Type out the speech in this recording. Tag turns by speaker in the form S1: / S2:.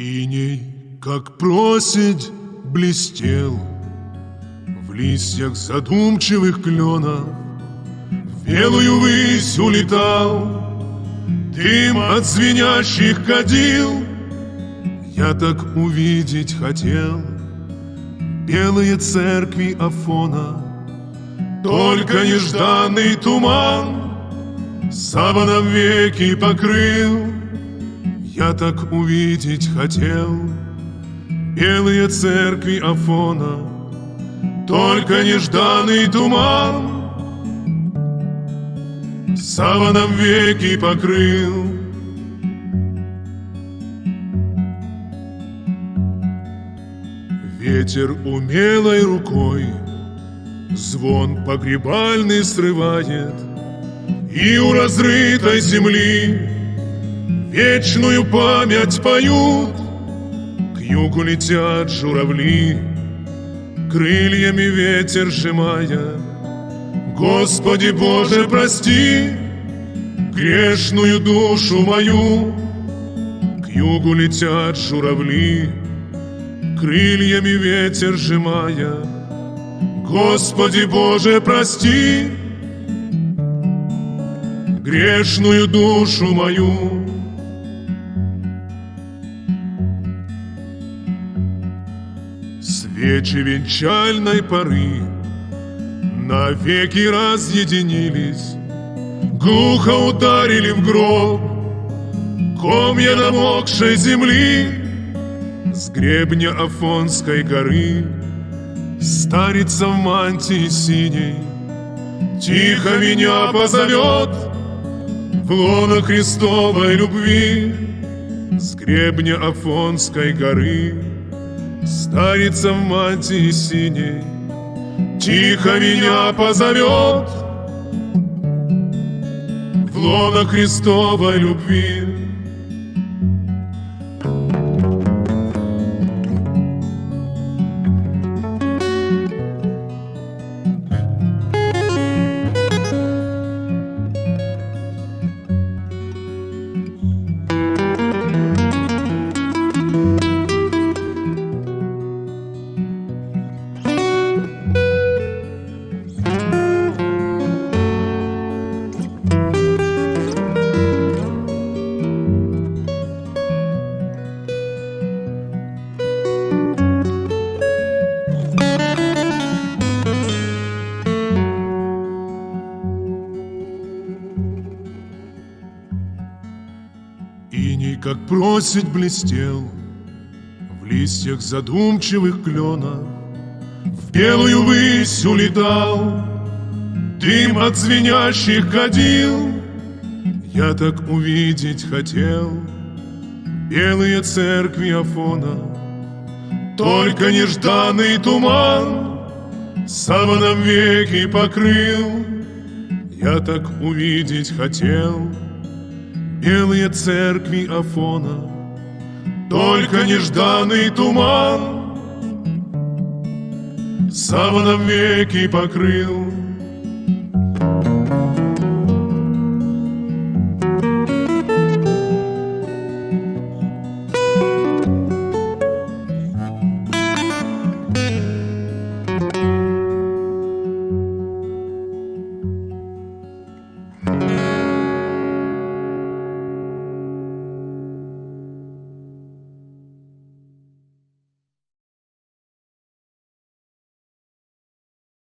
S1: Иней, как просить, блестел в листьях задумчивых кленов, в белую высь улетал дым от звенящих кадил. Я так увидеть хотел белые церкви Афона, только нежданный туман саваном веки покрыл. Я так увидеть хотел белые церкви Афона, только нежданный туман саваном веки покрыл. Ветер умелой рукой звон погребальный срывает, и у разрытой земли вечную память поют. К югу летят журавли, крыльями ветер сжимая. Господи Боже, прости грешную душу мою. К югу летят журавли, крыльями ветер сжимая. Господи Боже, прости грешную душу мою. Свечи венчальной поры навеки разъединились, глухо ударили в гроб комья намокшей земли. С гребня Афонской горы старица в мантии синей тихо меня позовет в лоно Христовой любви. С гребня Афонской горы старица в мантии синей тихо меня позовет в лоно Христовой любви. Иней, как просить, блестел в листьях задумчивых кленов, в белую высь улетал дым от звенящих кадил. Я так увидеть хотел белые церкви Афона, только нежданный туман саваном веки покрыл. Я так увидеть хотел белые церкви Афона, только нежданный туман саваном веки покрыл.